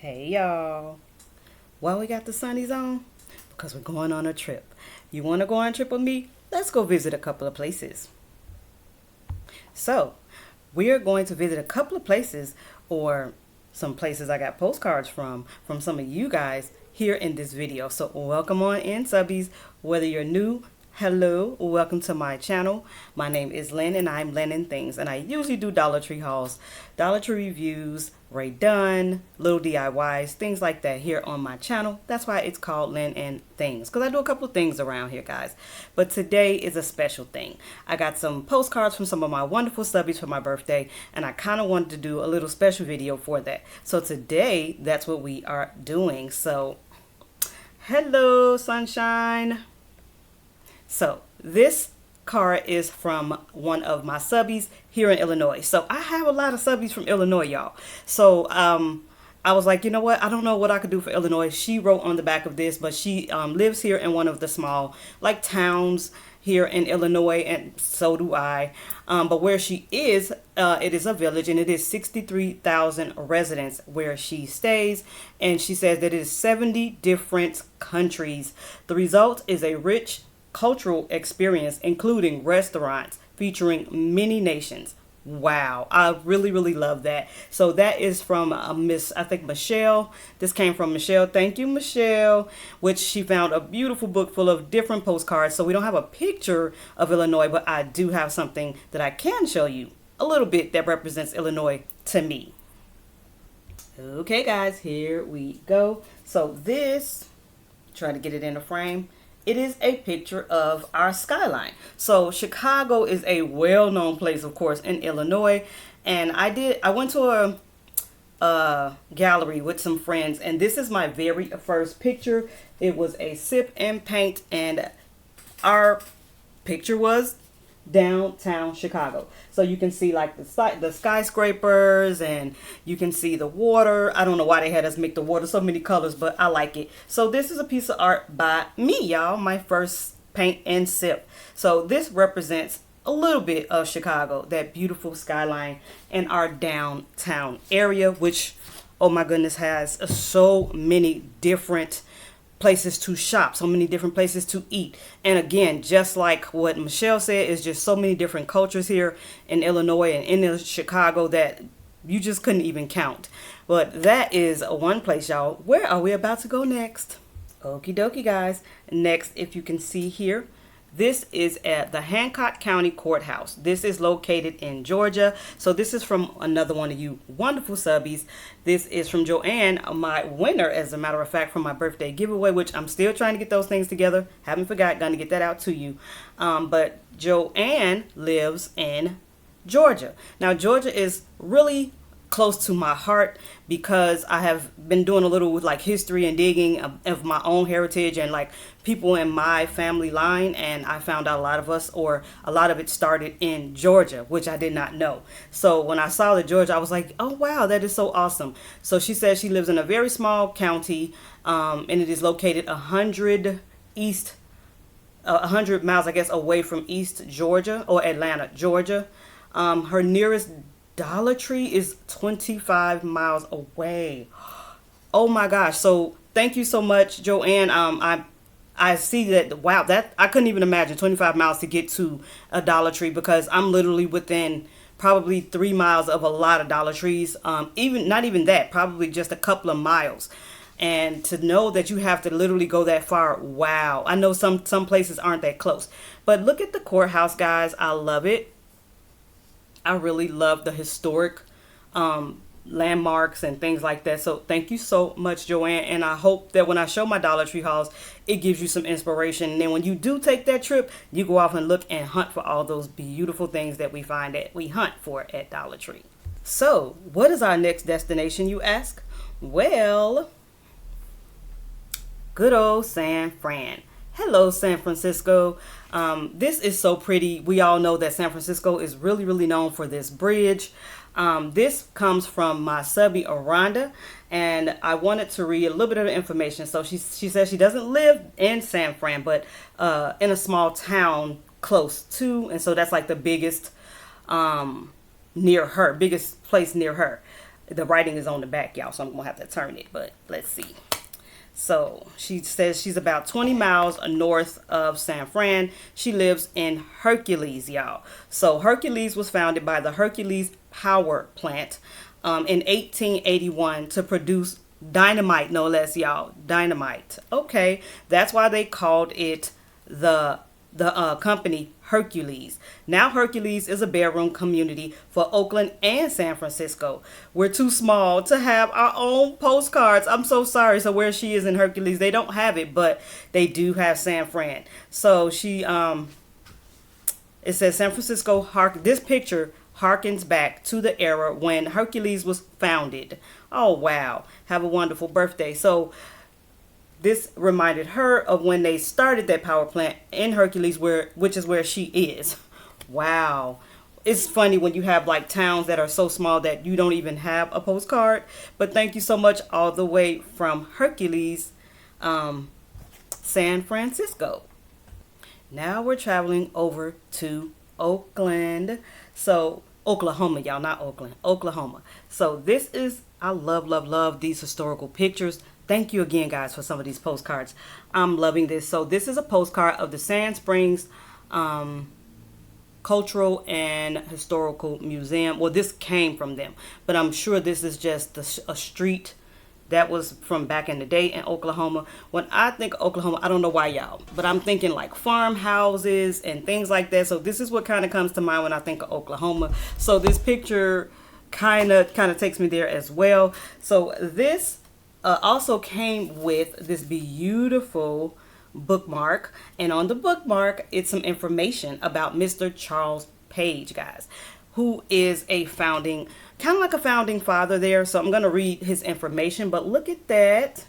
Hey y'all. Why we got the sunnies on? Because we're going on a trip. You want to go on a trip with me? Let's go visit a couple of places. So, we are going to visit a couple of places or some places I got postcards from some of you guys here in this video. So, welcome on in, subbies. Whether you're new, hello, welcome to my channel. My name is Lynn and I'm Lynn N Things, and I usually do Dollar Tree hauls, Dollar Tree reviews, done, little DIYs, things like that here on my channel. That's why it's called Lynn N Things, because I do a couple of things around here, guys. But today is a special thing. I got some postcards from some of my wonderful subbies for my birthday, and I kind of wanted to do a little special video for that. So today, that's what we are doing. So, hello, sunshine. So this card is from one of my subbies here in Illinois. So I have a lot of subbies from Illinois, y'all. So I was like, you know what? I don't know what I could do for Illinois. She wrote on the back of this, but she lives here in one of the small towns here in Illinois, and so do I. But where she is, it is a village, and it is 63,000 residents where she stays. And she says that it is 70 different countries. The result is a rich cultural experience, including restaurants featuring many nations. Wow, I really love that. So that is from I think Michelle. This came from Michelle. Thank you, Michelle. Which she found a beautiful book full of different postcards. So we don't have a picture of Illinois, but I do have something that I can show you a little bit that represents Illinois to me. Okay, guys, here we go. So this, try to get it in the frame. It is a picture of our skyline. So Chicago is a well-known place, of course, in Illinois. And I went to a gallery with some friends, and this is my very first picture. It was a sip and paint, and our picture was downtown Chicago. So you can see like the skyscrapers, and you can see the water. I don't know why they had us make the water so many colors, but I like it. So this is a piece of art by me, y'all, my first paint and sip. So this represents a little bit of Chicago, that beautiful skyline and our downtown area, which, oh my goodness, has so many different places to shop, so many different places to eat. And again, just like what Michelle said, is just so many different cultures here in Illinois and in Chicago that you just couldn't even count. But that is one place, y'all. Where are we about to go next? Okie dokie, guys. Next, if you can see here, this is at the Hancock County Courthouse. This is located in Georgia. So this is from another one of you wonderful subbies. This is from Joanne, my winner, as a matter of fact, from my birthday giveaway, which I'm still trying to get those things together. Haven't forgot, gonna get that out to you. But Joanne lives in Georgia. Now, Georgia is really close to my heart because I have been doing a little like history and digging of my own heritage and like people in my family line, and I found out a lot of it started in Georgia, which I did not know. So when I saw the Georgia, I was like, oh wow, that is so awesome. So she says she lives in a very small county, and it is located 100 miles, I guess, away from East Georgia or Atlanta, Georgia. Her nearest Dollar Tree is 25 miles away. Oh my gosh. So thank you so much, Joanne. I see that. Wow, that I couldn't even imagine 25 miles to get to a Dollar Tree, because I'm literally within probably 3 miles of a lot of Dollar Trees. Even not even that, probably just a couple of miles. And to know that you have to literally go that far, wow. I know some places aren't that close. But look at the courthouse, guys. I love it. I really love the historic landmarks and things like that. So thank you so much, Joanne. And I hope that when I show my Dollar Tree hauls, it gives you some inspiration. And then when you do take that trip, you go off and look and hunt for all those beautiful things that we find that we hunt for at Dollar Tree. So what is our next destination, you ask? Well, good old San Fran. Hello, San Francisco. This is so pretty. We all know that San Francisco is really known for this bridge. This comes from my subby, Aranda, and I wanted to read a little bit of the information. So she says she doesn't live in San Fran, but in a small town close to, and so that's like the biggest biggest place near her. The writing is on the back, y'all, so I'm going to have to turn it, but let's see. So she says she's about 20 miles north of San Fran. She lives in Hercules, y'all. So Hercules was founded by the Hercules Power Plant in 1881 to produce dynamite, no less, y'all. Dynamite. Okay, that's why they called it the company Hercules. Now Hercules is a bedroom community for Oakland and San Francisco. We're too small to have our own postcards. I'm so sorry. So where she is in Hercules, they don't have it, but they do have San Fran. So she it says San Francisco. This picture harkens back to the era when Hercules was founded. Oh wow, have a wonderful birthday. So this reminded her of when they started that power plant in Hercules, which is where she is. Wow. It's funny when you have like towns that are so small that you don't even have a postcard. But thank you so much all the way from Hercules, San Francisco. Now we're traveling over to Oakland. So Oklahoma, y'all, not Oakland, Oklahoma. So this is, I love these historical pictures. Thank you again, guys, for some of these postcards. I'm loving this. So this is a postcard of the Sand Springs Cultural and Historical Museum. Well, this came from them, but I'm sure this is just a street that was from back in the day in Oklahoma. When I think of Oklahoma, I don't know why, y'all, but I'm thinking like farmhouses and things like that. So this is what kind of comes to mind when I think of Oklahoma. So this picture kind of takes me there as well. So this also came with this beautiful bookmark, and on the bookmark it's some information about Mr. Charles Page, guys, who is a founding, kind of like a founding father there. So I'm going to read his information, but look at that.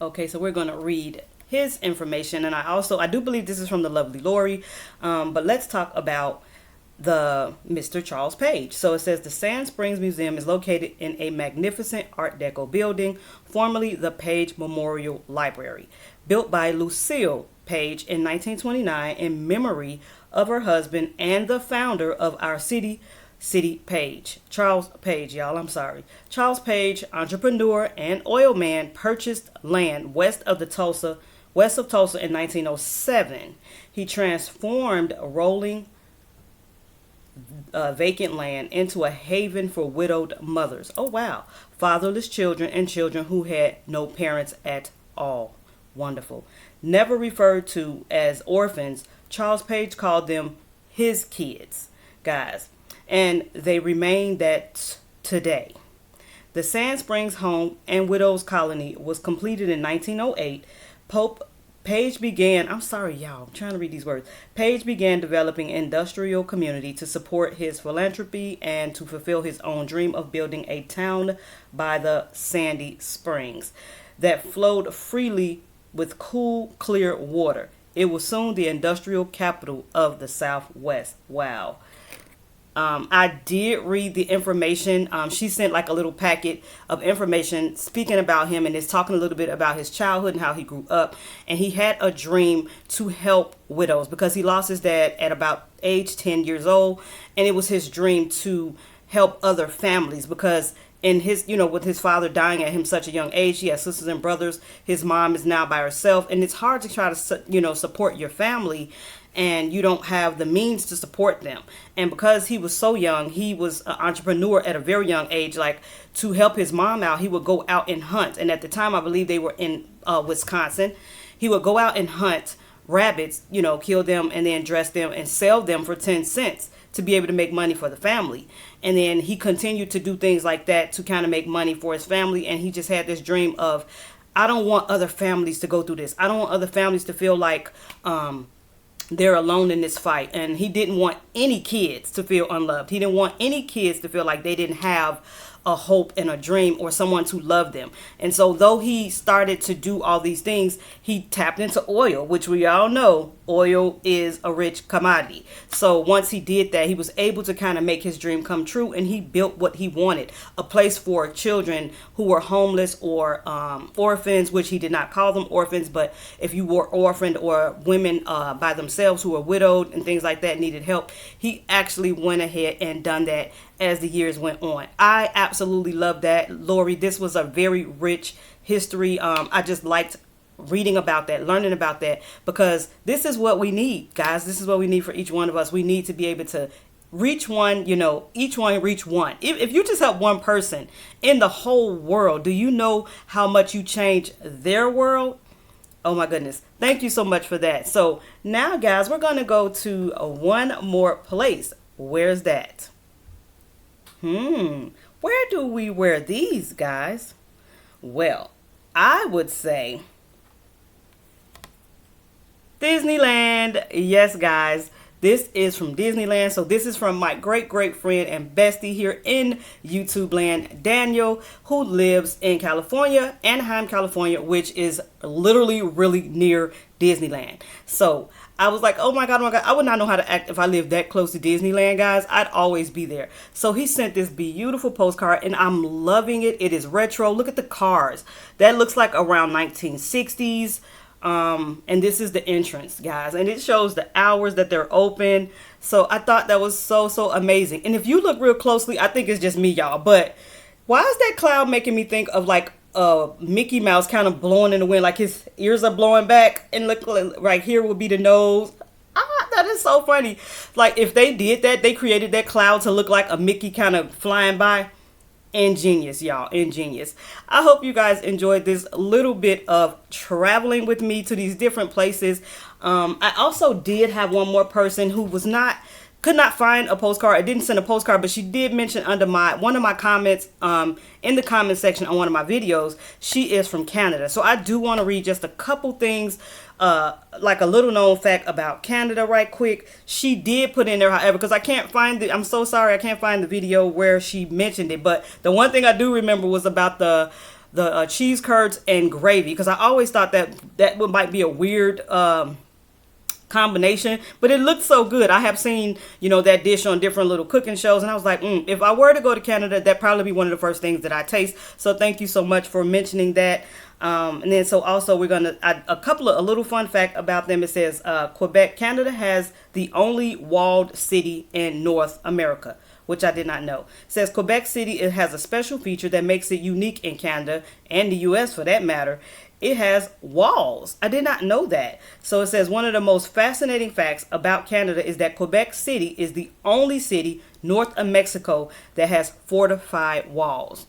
Okay, so we're going to read his information, and I do believe this is from the lovely Lori, but let's talk about the Mr. Charles Page. So it says the Sand Springs Museum is located in a magnificent Art Deco building, formerly the Page Memorial Library, built by Lucille Page in 1929 in memory of her husband and the founder of our city Page. Charles Page, y'all, I'm sorry. Charles Page, entrepreneur and oil man, purchased land west of Tulsa in 1907. He transformed rolling vacant land into a haven for widowed mothers. Oh wow. Fatherless children and children who had no parents at all. Wonderful. Never referred to as orphans, Charles Page called them his kids, guys, and they remain that today. The Sand Springs Home and Widows Colony was completed in 1908. Page began, I'm sorry, y'all, I'm trying to read these words. Page began developing industrial community to support his philanthropy and to fulfill his own dream of building a town by the Sandy Springs that flowed freely with cool, clear water. It was soon the industrial capital of the Southwest. Wow. I did read the information. She sent like a little packet of information speaking about him, and it's talking a little bit about his childhood and how he grew up. And he had a dream to help widows because he lost his dad at about age 10 years old. And it was his dream to help other families because in his, with his father dying at him such a young age, he has sisters and brothers. His mom is now by herself, and it's hard to try to, support your family and you don't have the means to support them. And because he was so young, he was an entrepreneur at a very young age. Like, to help his mom out, he would go out and hunt. And at the time, I believe they were in Wisconsin. He would go out and hunt rabbits, kill them and then dress them and sell them for 10 cents to be able to make money for the family. And then he continued to do things like that to kind of make money for his family. And he just had this dream of, I don't want other families to go through this. I don't want other families to feel like they're alone in this fight. And he didn't want any kids to feel unloved. He didn't want any kids to feel like they didn't have a hope and a dream or someone to love them. And so though he started to do all these things, he tapped into oil, which we all know oil is a rich commodity. So once he did that, he was able to kind of make his dream come true, and he built what he wanted, a place for children who were homeless or orphans, which he did not call them orphans, but if you were orphaned or women by themselves who were widowed and things like that needed help, he actually went ahead and done that as the years went on. I absolutely love that, Lori. This was a very rich history. I just liked reading about that, learning about that, because this is what we need, guys. This is what we need for each one of us. We need to be able to reach one, each one reach one. If you just help one person in the whole world, do you know how much you change their world? Oh my goodness. Thank you so much for that. So now, guys, we're going to go to one more place. Where's that? Where do we wear these, guys? Well, I would say Disneyland. Yes, guys. This is from Disneyland. So this is from my great friend and bestie here in YouTube land, Daniel, who lives in California, Anaheim, California, which is literally really near Disneyland. So I was like, oh my God, I would not know how to act if I lived that close to Disneyland, guys. I'd always be there. So he sent this beautiful postcard and I'm loving it. It is retro. Look at the cars. That looks like around 1960s. And this is the entrance, guys, and it shows the hours that they're open. So I thought that was so amazing. And if you look real closely, I think it's just me, y'all, but why is that cloud making me think of like Mickey Mouse kind of blowing in the wind, like his ears are blowing back, and look, right here will be the nose. That is so funny. Like if they did that, they created that cloud to look like a Mickey kind of flying by. Ingenious, y'all. Ingenious. I hope you guys enjoyed this little bit of traveling with me to these different places. I also did have one more person who could not find a postcard. I didn't send a postcard, but she did mention under one of my comments in the comment section on one of my videos. She is from Canada. So I do want to read just a couple things, like a little known fact about Canada right quick. She did put in there, however, because I can't find I'm so sorry, I can't find the video where she mentioned it. But the one thing I do remember was about the cheese curds and gravy, because I always thought that might be a weird combination, but it looked so good. I have seen, that dish on different little cooking shows, and I was like, if I were to go to Canada, that'd probably be one of the first things that I taste. So thank you so much for mentioning that. And then so also we're gonna a little fun fact about them. It says Quebec, Canada has the only walled city in North America, which I did not know. It says Quebec City, it has a special feature that makes it unique in Canada and the US for that matter. It has walls. I did not know that. So it says one of the most fascinating facts about Canada is that Quebec City is the only city north of Mexico that has fortified walls.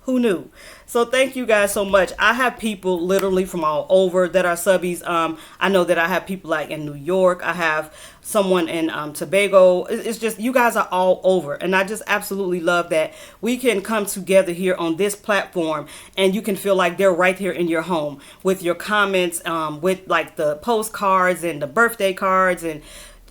Who knew? So thank you guys so much. I have people literally from all over that are subbies. I know that I have people like in New York. I have someone in Tobago. It's just, you guys are all over. And I just absolutely love that we can come together here on this platform and you can feel like they're right here in your home with your comments, with like the postcards and the birthday cards, and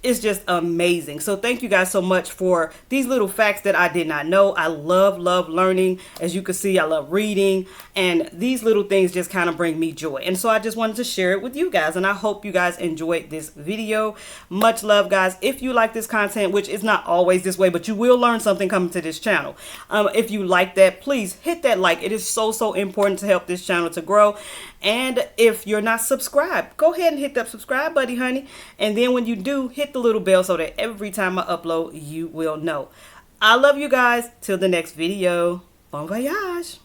it's just amazing. So thank you guys so much for these little facts that I did not know. I love learning. As you can see, I love reading, and these little things just kind of bring me joy. And so I just wanted to share it with you guys, and I hope you guys enjoyed this video. Much love, guys. If you like this content, which is not always this way, but you will learn something coming to this channel. If you like that, please hit that like. It is so important to help this channel to grow. And if you're not subscribed, go ahead and hit that subscribe button, honey. And then when you do, hit the little bell so that every time I upload, you will know. I love you guys. Till the next video. Bon voyage.